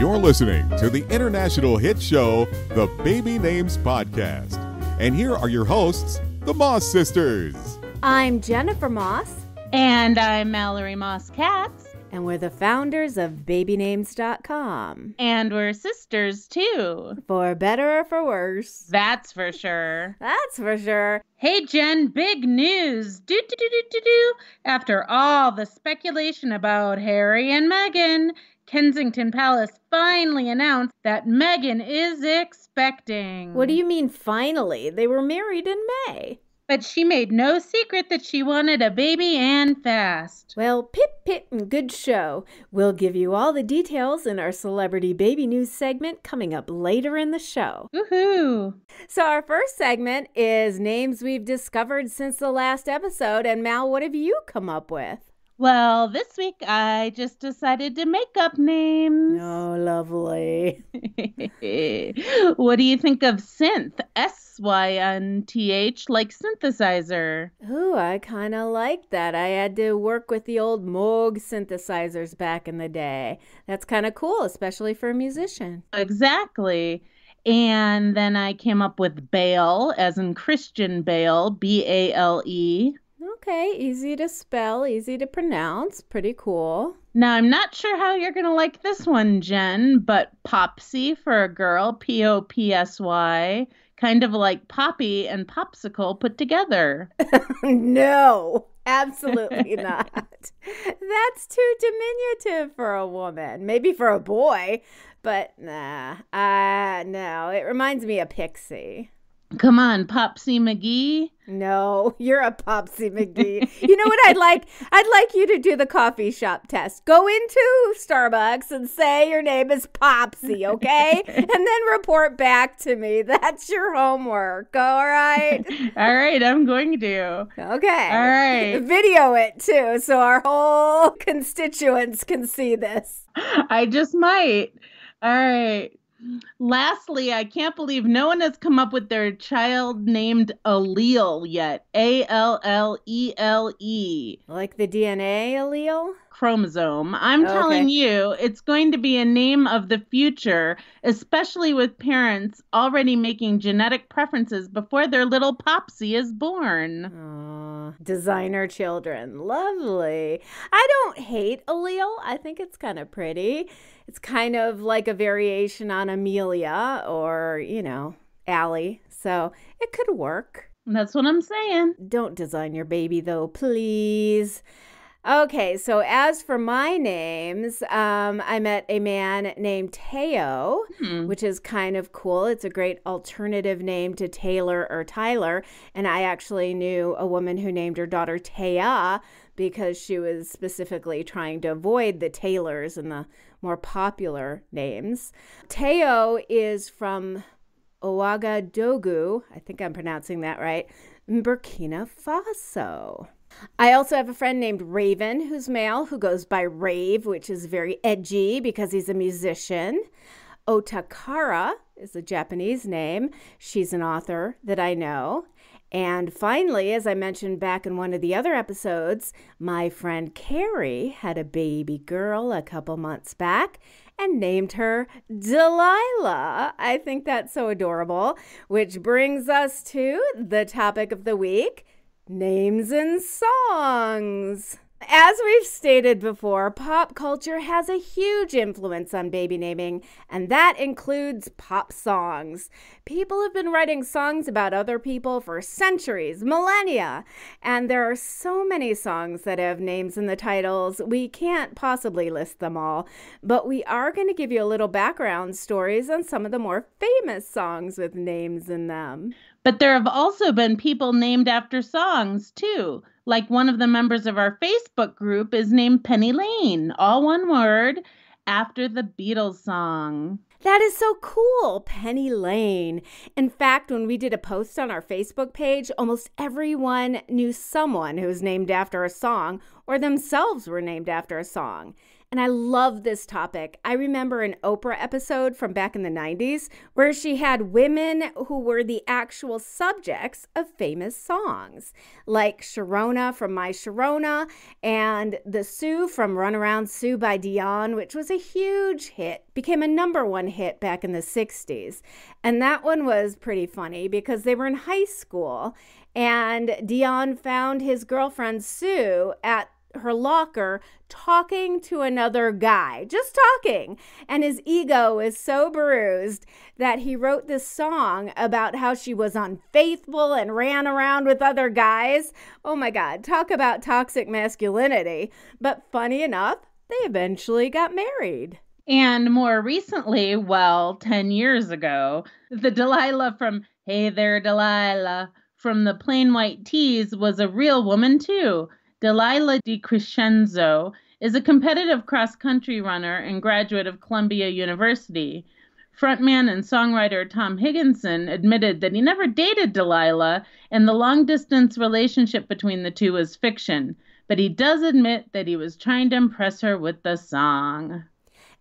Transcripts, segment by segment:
You're listening to the international hit show, The Baby Names Podcast. And here are your hosts, the Moss Sisters. I'm Jennifer Moss. And I'm Mallory Moss-Katz. And we're the founders of babynames.com. And we're sisters, too. For better or for worse. That's for sure. That's for sure. Hey, Jen, big news. After all the speculation about Harry and Meghan, Kensington Palace finally announced that Meghan is expecting. What do you mean, finally? They were married in May. But she made no secret that she wanted a baby and fast. Well, pip, pip, and good show. We'll give you all the details in our celebrity baby news segment coming up later in the show. Woohoo! So our first segment is names we've discovered since the last episode. And Mal, what have you come up with? Well, this week I just decided to make up names. Oh, lovely. What do you think of synth? S-Y-N-T-H, like synthesizer. Ooh, I kind of like that. I had to work with the old Moog synthesizers back in the day. That's kind of cool, especially for a musician. Exactly. And then I came up with Bale, as in Christian Bale, B-A-L-E. Okay, easy to spell, easy to pronounce. Pretty cool. Now, I'm not sure how you're going to like this one, Jen, but Popsy for a girl, P-O-P-S-Y, kind of like Poppy and Popsicle put together. No, absolutely not. That's too diminutive for a woman. Maybe for a boy, but no, it reminds me of Pixie. Come on, Popsy McGee. No, you're a Popsy McGee. You know what I'd like? I'd like you to do the coffee shop test. Go into Starbucks and say your name is Popsy, okay? And then report back to me. That's your homework, all right? All right, I'm going to. Okay. All right. Video it, too, so our whole constituents can see this. I just might. All right. Lastly, I can't believe no one has come up with their child named Allele yet. A-L-L-E-L-E. Like the DNA allele? Chromosome. I'm telling you, it's going to be a name of the future, especially with parents already making genetic preferences before their little Popsy is born. Designer children. Lovely. I don't hate allele. I think it's kind of pretty. It's kind of like a variation on Amelia or, Allie. So it could work. That's what I'm saying. Don't design your baby, though, please. Okay, so as for my names, I met a man named Teo, which is kind of cool. It's a great alternative name to Taylor or Tyler. And I actually knew a woman who named her daughter Taya because she was specifically trying to avoid the Taylors and the more popular names. Teo is from Ouagadougou, I think I'm pronouncing that right, Burkina Faso. I also have a friend named Raven, who's male, who goes by Rave, which is very edgy because he's a musician. Otakara is a Japanese name. She's an author that I know. And finally, as I mentioned back in one of the other episodes, my friend Carrie had a baby girl a couple months back and named her Delilah. I think that's so adorable, which brings us to the topic of the week, names and songs. As we've stated before, pop culture has a huge influence on baby naming, and that includes pop songs. People have been writing songs about other people for centuries, millennia, and there are so many songs that have names in the titles, we can't possibly list them all, but we are going to give you a little background stories on some of the more famous songs with names in them. But there have also been people named after songs, too. Like one of the members of our Facebook group is named Pennylane, all one word, after the Beatles song. That is so cool, Pennylane. In fact, when we did a post on our Facebook page, almost everyone knew someone who was named after a song or themselves were named after a song. And I love this topic. I remember an Oprah episode from back in the 90s where she had women who were the actual subjects of famous songs, like Sharona from My Sharona and the Sue from Run Around Sue by Dion, which was a huge hit, became a #1 hit back in the 60s. And that one was pretty funny because they were in high school and Dion found his girlfriend Sue at her locker talking to another guy, just talking. And his ego is so bruised that he wrote this song about how she was unfaithful and ran around with other guys. Oh my God, talk about toxic masculinity. But funny enough, they eventually got married. And more recently, 10 years ago, the Delilah from Hey There, Delilah from the Plain White Tees was a real woman too. Delilah DiCrescenzo is a competitive cross-country runner and graduate of Columbia University. Frontman and songwriter Tom Higginson admitted that he never dated Delilah, and the long-distance relationship between the two was fiction. But he does admit that he was trying to impress her with the song.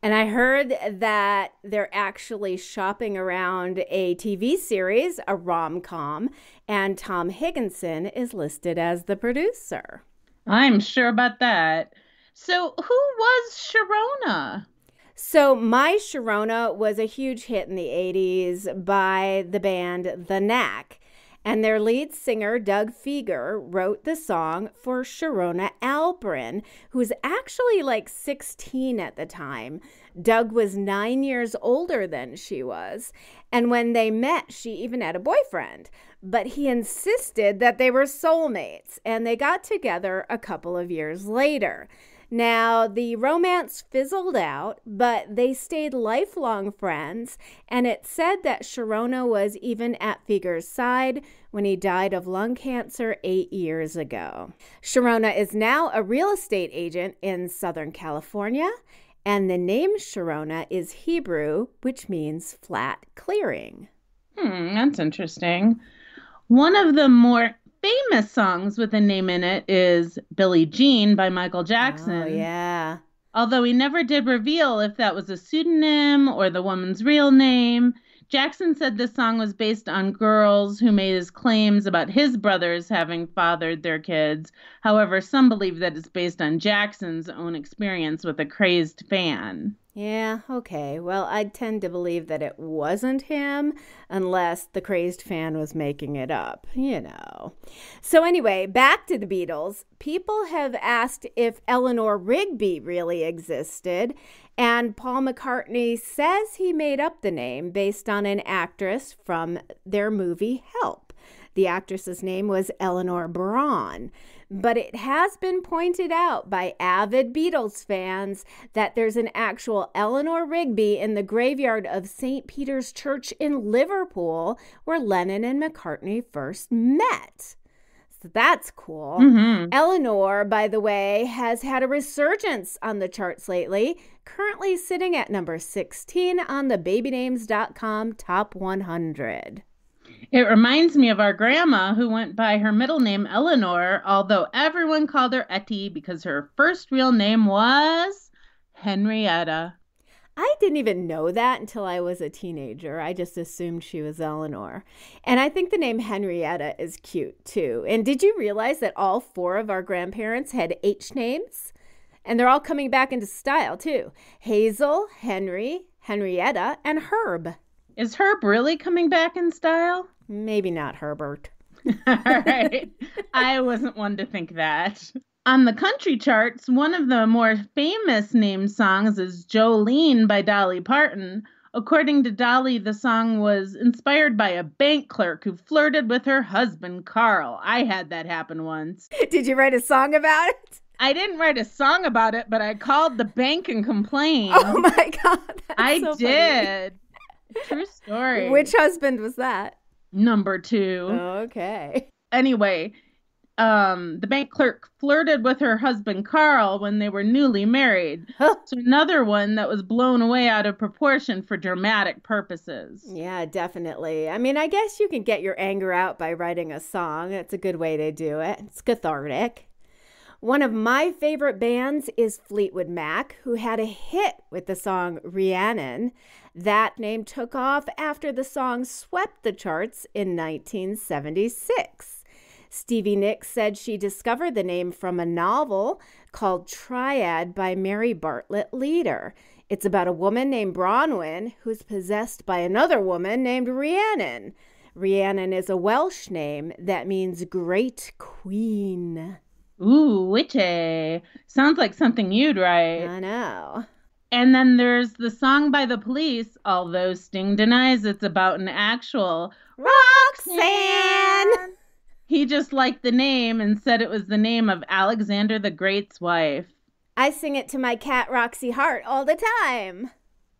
And I heard that they're actually shopping around a TV series, a rom-com, and Tom Higginson is listed as the producer. I'm sure about that. So who was Sharona? So My Sharona was a huge hit in the 80s by the band The Knack. And their lead singer, Doug Fieger, wrote the song for Sharona Alperin, who was actually like 16 at the time. Doug was 9 years older than she was. And when they met, she even had a boyfriend. But he insisted that they were soulmates, and they got together a couple of years later. Now, the romance fizzled out, but they stayed lifelong friends, and it said that Sharona was even at Fieger's side when he died of lung cancer 8 years ago. Sharona is now a real estate agent in Southern California, and the name Sharona is Hebrew, which means flat clearing. That's interesting. One of the more famous songs with a name in it is Billie Jean by Michael Jackson. Oh, yeah. Although he never did reveal if that was a pseudonym or the woman's real name. Jackson said this song was based on girls who made his claims about his brothers having fathered their kids. However, some believe that it's based on Jackson's own experience with a crazed fan. Yeah, okay. Well, I'd tend to believe that it wasn't him unless the crazed fan was making it up, you know. So anyway, back to the Beatles. People have asked if Eleanor Rigby really existed, and Paul McCartney says he made up the name based on an actress from their movie Help. The actress's name was Eleanor Braun. But it has been pointed out by avid Beatles fans that there's an actual Eleanor Rigby in the graveyard of St. Peter's Church in Liverpool, where Lennon and McCartney first met. So that's cool. Eleanor, by the way, has had a resurgence on the charts lately, currently sitting at number 16 on the babynames.com Top 100. It reminds me of our grandma who went by her middle name Eleanor, although everyone called her Etty because her first real name was Henrietta. I didn't even know that until I was a teenager. I just assumed she was Eleanor. And I think the name Henrietta is cute too. And did you realize that all 4 of our grandparents had H names? And they're all coming back into style too. Hazel, Henry, Henrietta, and Herb. Is Herb really coming back in style? Maybe not Herbert. All right. I wasn't one to think that. On the country charts, one of the more famous named songs is Jolene by Dolly Parton. According to Dolly, the song was inspired by a bank clerk who flirted with her husband, Carl. I had that happen once. Did you write a song about it? I didn't write a song about it, but I called the bank and complained. Oh my God. I so did. True story. Which husband was that? Number 2. Okay. Anyway, the bank clerk flirted with her husband, Carl, when they were newly married. So another one that was blown away out of proportion for dramatic purposes. Yeah, definitely. I mean, I guess you can get your anger out by writing a song. It's a good way to do it. It's cathartic. One of my favorite bands is Fleetwood Mac, who had a hit with the song Rhiannon. That name took off after the song swept the charts in 1976. Stevie Nicks said she discovered the name from a novel called Triad by Mary Bartlett Leader. It's about a woman named Bronwyn who's possessed by another woman named Rhiannon. Rhiannon is a Welsh name that means great queen. Ooh, witchy. Sounds like something you'd write. I know. And then there's the song by the Police, although Sting denies it's about an actual Roxanne. He just liked the name and said it was the name of Alexander the Great's wife. I sing it to my cat Roxy Hart all the time.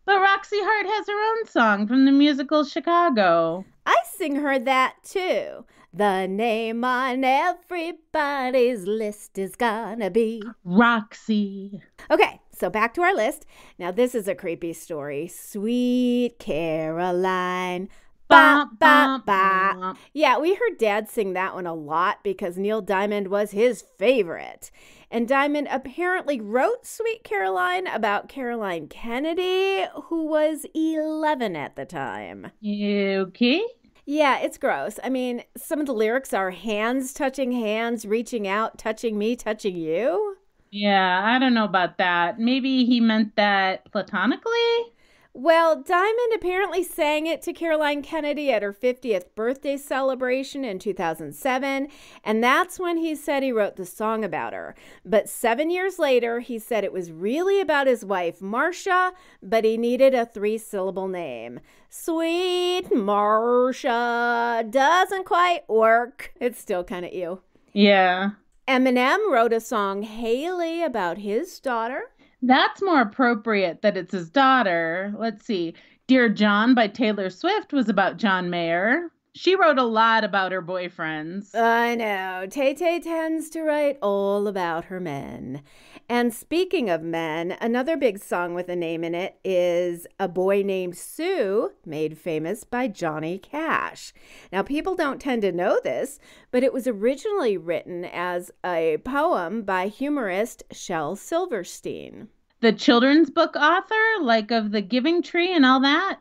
But Roxy Hart has her own song from the musical Chicago. I sing her that too. The name on everybody's list is gonna be Roxy. Okay, so back to our list. Now this is a creepy story. Sweet Caroline. Ba, ba, ba. Yeah, we heard Dad sing that one a lot because Neil Diamond was his favorite. And Diamond apparently wrote Sweet Caroline about Caroline Kennedy, who was 11 at the time. Okay. Yeah, it's gross. I mean, some of the lyrics are hands touching hands, reaching out, touching me, touching you. Yeah, I don't know about that. Maybe he meant that platonically? Well, Diamond apparently sang it to Caroline Kennedy at her 50th birthday celebration in 2007, and that's when he said he wrote the song about her. But 7 years later, he said it was really about his wife, Marcia, but he needed a 3-syllable name. Sweet Marcia doesn't quite work. It's still kind of ew. Yeah. Eminem wrote a song, Haley, about his daughter. That's more appropriate that it's his daughter. Let's see. Dear John by Taylor Swift was about John Mayer. She wrote a lot about her boyfriends. I know. Tay-Tay tends to write all about her men. And speaking of men, another big song with a name in it is A Boy Named Sue, made famous by Johnny Cash. Now, people don't tend to know this, but it was originally written as a poem by humorist Shel Silverstein. The children's book author, like of The Giving Tree and all that?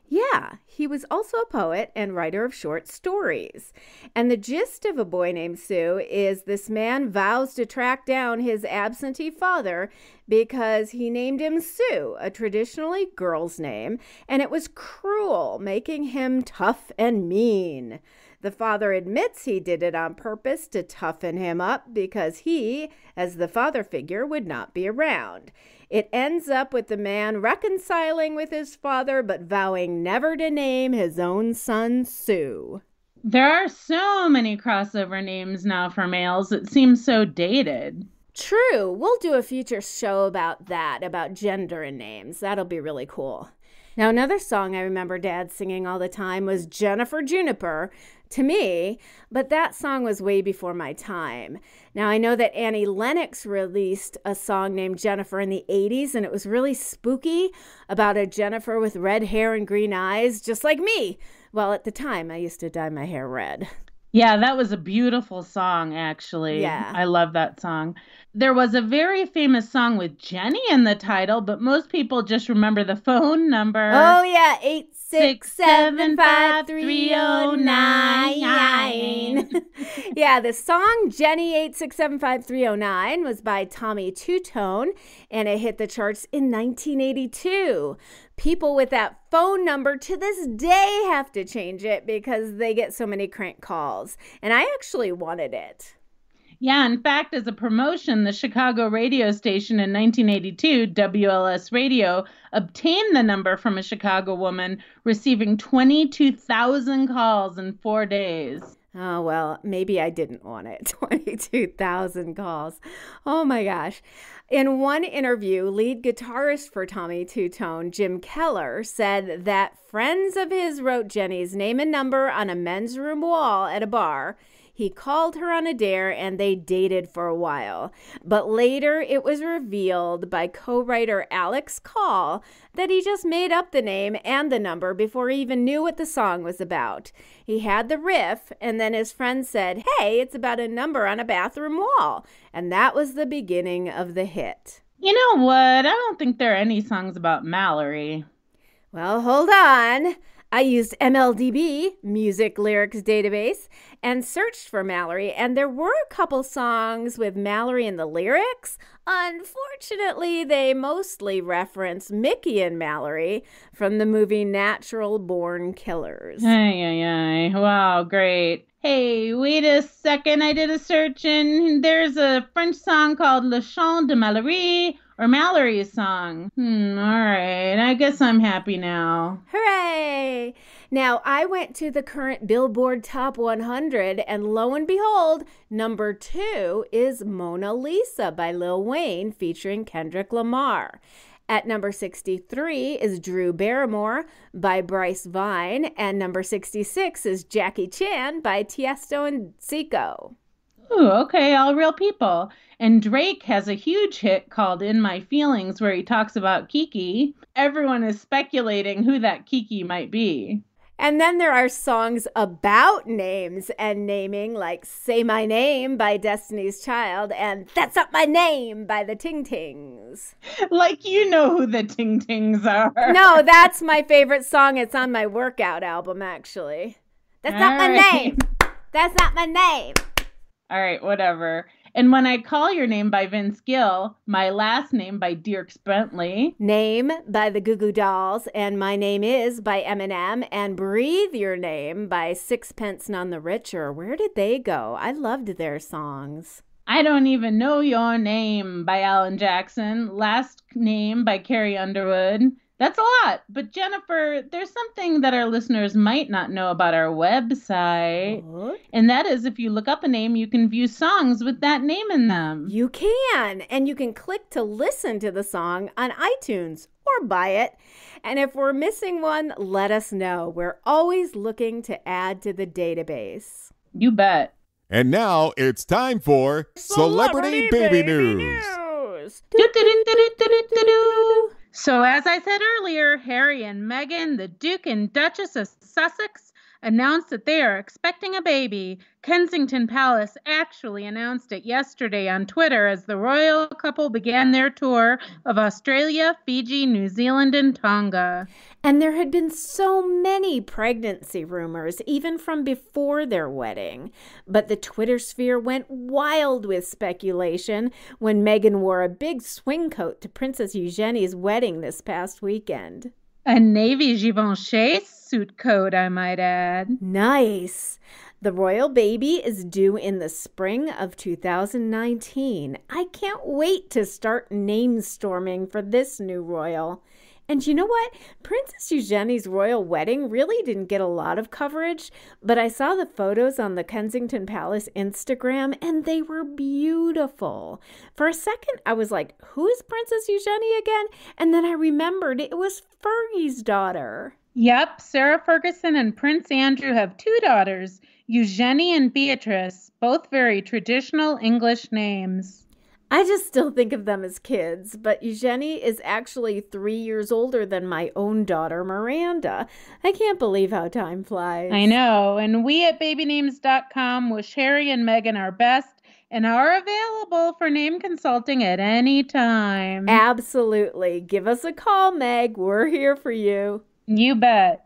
Yeah, he was also a poet and writer of short stories. And the gist of A Boy Named Sue is this man vows to track down his absentee father because he named him Sue, a traditionally girl's name, and it was cruel, making him tough and mean. The father admits he did it on purpose to toughen him up because he, as the father figure, would not be around. It ends up with the man reconciling with his father but vowing never to name his own son Sue. There are so many crossover names now for males. It seems so dated. True. We'll do a future show about that, about gender and names. That'll be really cool. Now, another song I remember Dad singing all the time was Jennifer Juniper to me, but that song was way before my time. Now, I know that Annie Lennox released a song named Jennifer in the 80s, and it was really spooky about a Jennifer with red hair and green eyes, just like me. Well, at the time, I used to dye my hair red. Yeah, that was a beautiful song, actually. Yeah. I love that song. There was a very famous song with Jenny in the title, but most people just remember the phone number. Oh, yeah, 8675309. Yeah, the song Jenny 8675309 was by Tommy Two-Tone, and it hit the charts in 1982. People with that phone number to this day have to change it because they get so many crank calls, and I actually wanted it. Yeah, in fact, as a promotion, the Chicago radio station in 1982, WLS Radio, obtained the number from a Chicago woman, receiving 22,000 calls in 4 days. Oh, well, maybe I didn't want it. 22,000 calls. Oh, my gosh. In one interview, lead guitarist for Tommy Two-Tone, Jim Keller, said that friends of his wrote Jenny's name and number on a men's room wall at a bar. He called her on a dare and they dated for a while. But later it was revealed by co-writer Alex Call that he just made up the name and the number before he even knew what the song was about. He had the riff, and then his friend said, "Hey, it's about a number on a bathroom wall." And that was the beginning of the hit. You know what? I don't think there are any songs about Mallory. Well, hold on. I used MLDB, Music Lyrics Database, and searched for Mallory, and there were a couple songs with Mallory in the lyrics. Unfortunately, they mostly reference Mickey and Mallory from the movie Natural Born Killers. Ay. Wow, great. Hey, wait a second. I did a search, and there's a French song called Le Chant de Mallory, or Mallory's song. All right. I guess I'm happy now. Hooray! Now, I went to the current Billboard Top 100, and lo and behold, number 2 is Mona Lisa by Lil Wayne featuring Kendrick Lamar. At number 63 is Drew Barrymore by Bryce Vine, and number 66 is Jackie Chan by Tiesto and Zico. Ooh, okay, all real people. And Drake has a huge hit called In My Feelings where he talks about Kiki. Everyone is speculating who that Kiki might be. And then there are songs about names and naming, like Say My Name by Destiny's Child and That's Not My Name by the Ting Tings. Like you know who the Ting Tings are. No, that's my favorite song. It's on my workout album, actually. That's not my name. That's not my name. All right, whatever. And When I Call Your Name by Vince Gill, My Last Name by Dierks Bentley. Name by the Goo Goo Dolls, and My Name Is by Eminem, and Breathe Your Name by Sixpence None the Richer. Where did they go? I loved their songs. I Don't Even Know Your Name by Alan Jackson. Last Name by Carrie Underwood. That's a lot. But Jennifer, there's something that our listeners might not know about our website. What? And that is if you look up a name, you can view songs with that name in them. You can. And you can click to listen to the song on iTunes or buy it. And if we're missing one, let us know. We're always looking to add to the database. You bet. And now it's time for Celebrity Baby News. So as I said earlier, Harry and Meghan, the Duke and Duchess of Sussex, announced that they are expecting a baby. Kensington Palace actually announced it yesterday on Twitter as the royal couple began their tour of Australia, Fiji, New Zealand, and Tonga. And there had been so many pregnancy rumors, even from before their wedding. But the Twitter sphere went wild with speculation when Meghan wore a big swing coat to Princess Eugenie's wedding this past weekend. A navy Givenchy suit coat, I might add. Nice. The royal baby is due in the spring of 2019. I can't wait to start name storming for this new royal. And you know what? Princess Eugenie's royal wedding really didn't get a lot of coverage, but I saw the photos on the Kensington Palace Instagram, and they were beautiful. For a second, I was like, who is Princess Eugenie again? And then I remembered it was Fergie's daughter. Yep, Sarah Ferguson and Prince Andrew have 2 daughters, Eugenie and Beatrice, both very traditional English names. I just still think of them as kids, but Eugenie is actually 3 years older than my own daughter, Miranda. I can't believe how time flies. I know, and we at babynames.com wish Harry and Meghan our best and are available for name consulting at any time. Absolutely. Give us a call, Meg. We're here for you. You bet.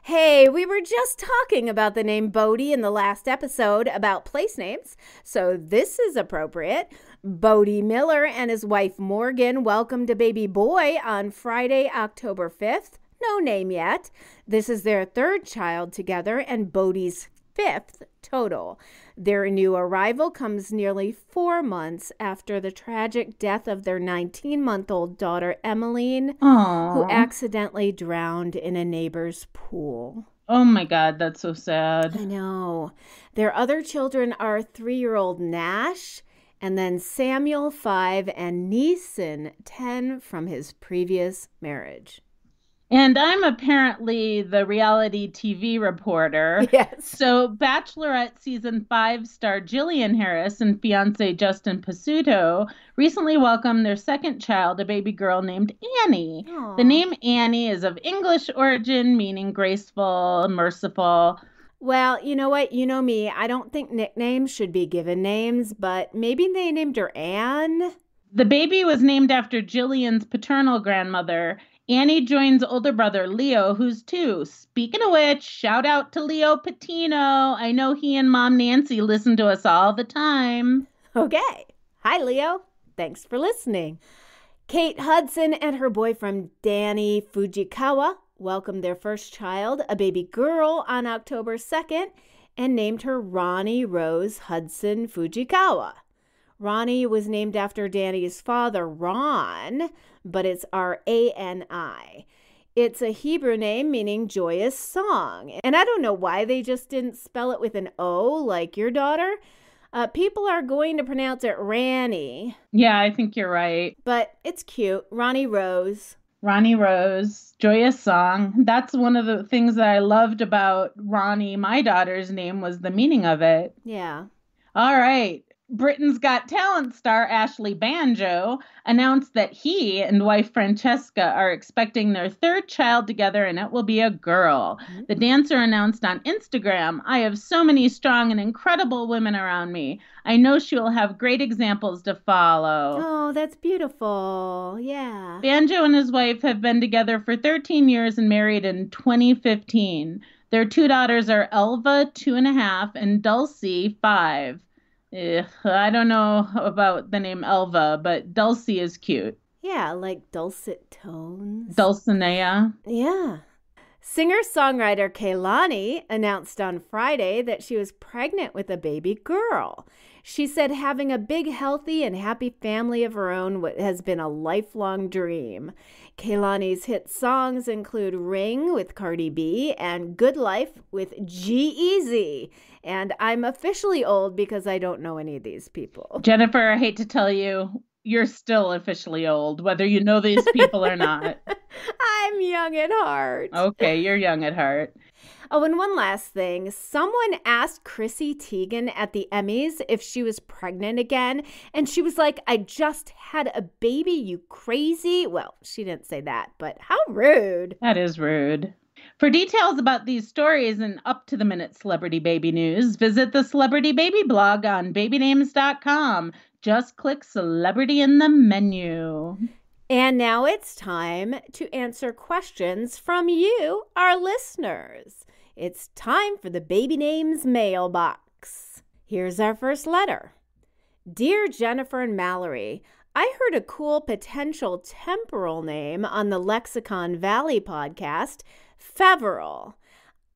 Hey, we were just talking about the name Bodhi in the last episode about place names, so this is appropriate. Bodhi Miller and his wife Morgan welcomed a baby boy on Friday, October 5th. No name yet. This is their 3rd child together and Bodhi's 5th total. Their new arrival comes nearly 4 months after the tragic death of their 19-month-old daughter, Emmeline, who accidentally drowned in a neighbor's pool. Oh my God, that's so sad. I know. Their other children are 3-year-old Nash, and then Samuel, 5, and Neeson, 10, from his previous marriage. And I'm apparently the reality TV reporter. Yes. So Bachelorette Season 5 star Jillian Harris and fiancé Justin Pasuto recently welcomed their second child, a baby girl named Annie. Aww. The name Annie is of English origin, meaning graceful, merciful. Well, you know what? You know me. I don't think nicknames should be given names, but maybe they named her Anne. The baby was named after Jillian's paternal grandmother. Annie joins older brother Leo, who's 2. Speaking of which, shout out to Leo Patino. I know he and Mom Nancy listen to us all the time. Okay. Hi, Leo. Thanks for listening. Kate Hudson and her boyfriend Danny Fujikawa welcomed their first child, a baby girl, on October 2nd and named her Rani Rose Hudson Fujikawa. Rani was named after Danny's father, Ron, but it's R-A-N-I. It's a Hebrew name meaning joyous song. And I don't know why they just didn't spell it with an O like your daughter. People are going to pronounce it Rani. Yeah, I think you're right. But it's cute. Rani Rose. Rani Rose, joyous song. That's one of the things that I loved about Rani, my daughter's name, was the meaning of it. Yeah. All right. Britain's Got Talent star Ashley Banjo announced that he and wife Francesca are expecting their third child together, and it will be a girl. Mm-hmm. The dancer announced on Instagram, "I have so many strong and incredible women around me. I know she will have great examples to follow." Oh, that's beautiful. Yeah. Banjo and his wife have been together for 13 years and married in 2015. Their 2 daughters are Elva, 2.5, and Dulcie, 5. I don't know about the name Elva, but Dulcie is cute. Yeah, like dulcet tones. Dulcinea. Yeah. Singer-songwriter Kehlani announced on Friday that she was pregnant with a baby girl. She said having a big, healthy, and happy family of her own has been a lifelong dream. Kehlani's hit songs include Ring with Cardi B and Good Life with G-Eazy. And I'm officially old because I don't know any of these people. Jennifer, I hate to tell you, you're still officially old, whether you know these people or not. I'm young at heart. Okay, you're young at heart. Oh, and one last thing. Someone asked Chrissy Teigen at the Emmys if she was pregnant again. And she was like, "I just had a baby, you crazy." Well, she didn't say that, but how rude. That is rude. For details about these stories and up-to-the-minute celebrity baby news, visit the Celebrity Baby blog on babynames.com. Just click Celebrity in the menu. And now it's time to answer questions from you, our listeners. It's time for the Baby Names mailbox. Here's our first letter. Dear Jennifer and Mallory, I heard a cool potential temporal name on the Lexicon Valley podcast, Feoverel.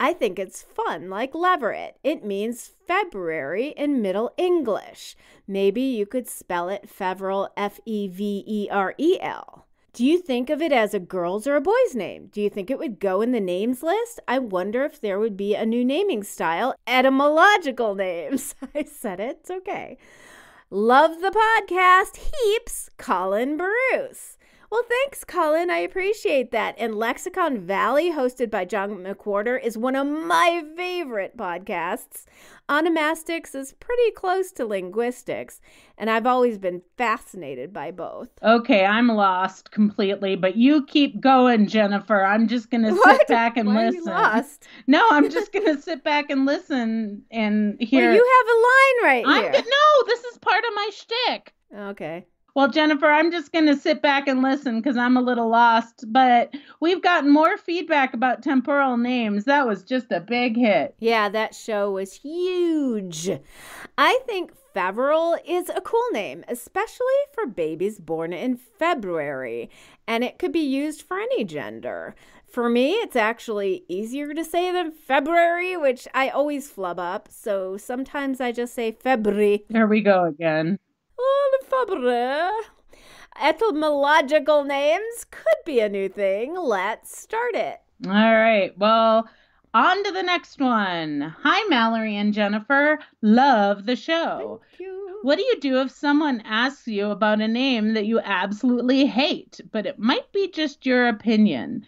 I think it's fun, like Leverett. It means February in Middle English. Maybe you could spell it Feoverel, Feverel. Do you think of it as a girl's or a boy's name? Do you think it would go in the names list? I wonder if there would be a new naming style, etymological names. I said it. It's okay. Love the podcast heaps, Colin Bruce. Well, thanks, Colin. I appreciate that. And Lexicon Valley, hosted by John McWhorter, is one of my favorite podcasts. Onomastics is pretty close to linguistics, and I've always been fascinated by both. Okay, I'm lost completely, but you keep going, Jennifer. I'm just going to sit back and Why listen. Are you lost? No, I'm just going to sit back and listen and hear. Well, you have a line right here. No, this is part of my shtick. Okay. Well, Jennifer, I'm just going to sit back and listen because I'm a little lost, but we've gotten more feedback about temporal names. That was just a big hit. Yeah, that show was huge. I think Feoverel is a cool name, especially for babies born in February, and it could be used for any gender. For me, it's actually easier to say than February, which I always flub up, so sometimes I just say February. There we go again. Etymological names could be a new thing. Let's start it. All right. Well, on to the next one. Hi, Mallory and Jennifer. Love the show. Thank you. What do you do if someone asks you about a name that you absolutely hate, but it might be just your opinion?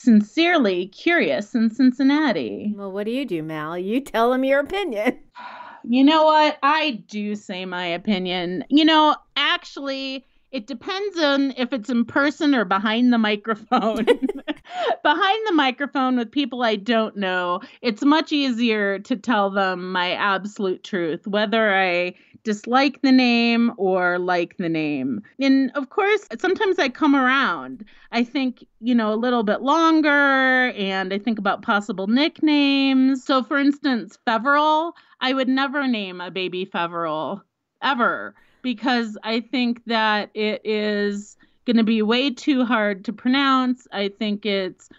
Sincerely Curious in Cincinnati. Well, what do you do, Mal? You tell them your opinion. You know what? I do say my opinion. Actually, it depends on if it's in person or behind the microphone. Behind the microphone with people I don't know, it's much easier to tell them my absolute truth, whether I dislike the name or like the name. And of course, sometimes I come around. I think, a little bit longer, and I think about possible nicknames. So for instance, Feoverel, I would never name a baby Feoverel ever, because I think that it is going to be way too hard to pronounce. I think it's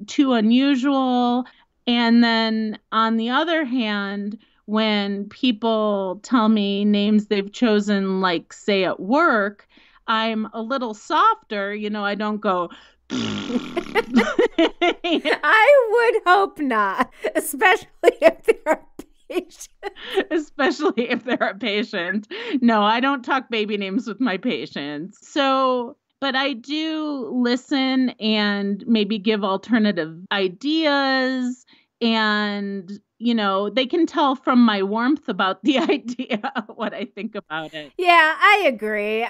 too unusual. And then on the other hand, when people tell me names they've chosen, like say at work, I'm a little softer. I don't go. I would hope not, especially if they're especially if they're a patient. No, I don't talk baby names with my patients. But I do listen and maybe give alternative ideas. And, they can tell from my warmth about the idea what I think about it. Yeah, I agree.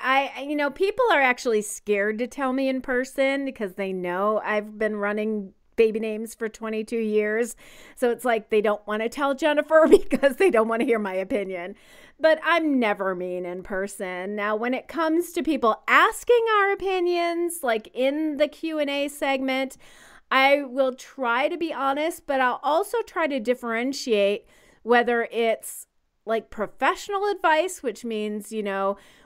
People are actually scared to tell me in person because they know I've been running baby names for 22 years. So it's like they don't want to tell Jennifer because they don't want to hear my opinion. But I'm never mean in person. Now, when it comes to people asking our opinions, like in the Q&A segment, I will try to be honest, but I'll also try to differentiate whether it's like professional advice, which means,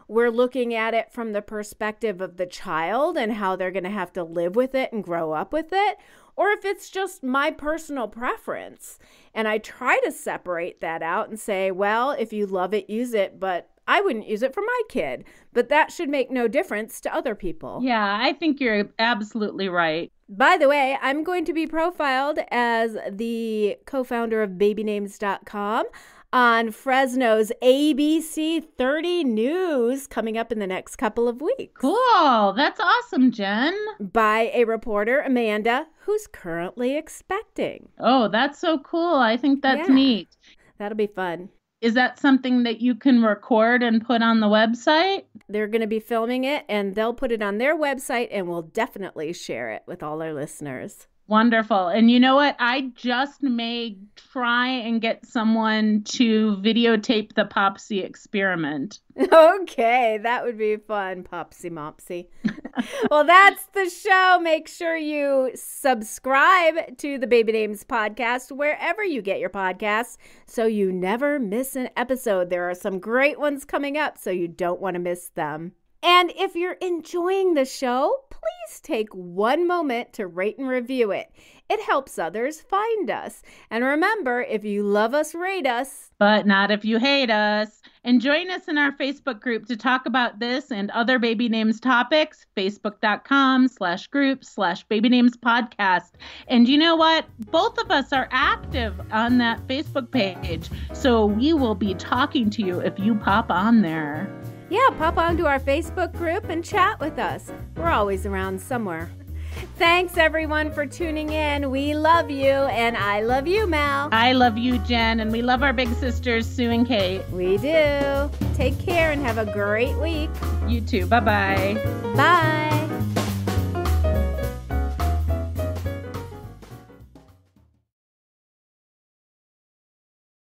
we're looking at it from the perspective of the child and how they're going to have to live with it and grow up with it, or if it's just my personal preference. And I try to separate that out and say, well, if you love it, use it, but I wouldn't use it for my kid. But that should make no difference to other people. Yeah, I think you're absolutely right. By the way, I'm going to be profiled as the co-founder of babynames.com on Fresno's ABC 30 News coming up in the next couple of weeks. Cool. That's awesome, Jen. By a reporter, Amanda, who's currently expecting. Oh, that's so cool. I think that's neat. That'll be fun. Is that something that you can record and put on the website? They're going to be filming it, and they'll put it on their website, and we'll definitely share it with all our listeners. Wonderful. And you know what? I just may try and get someone to videotape the Popsy experiment. Okay, that would be fun, Popsy Mopsy. Well, that's the show. Make sure you subscribe to the Baby Names podcast wherever you get your podcasts so you never miss an episode. There are some great ones coming up, so you don't want to miss them. And if you're enjoying the show, please take one moment to rate and review it. It helps others find us. And remember, if you love us, rate us. But not if you hate us. And join us in our Facebook group to talk about this and other baby names topics, facebook.com/group/babynamespodcast. And you know what? Both of us are active on that Facebook page. So we will be talking to you if you pop on there. Yeah, pop onto our Facebook group and chat with us. We're always around somewhere. Thanks, everyone, for tuning in. We love you, and I love you, Mal. I love you, Jen, and we love our big sisters, Sue and Kate. We do. Take care and have a great week. You too. Bye-bye. Bye.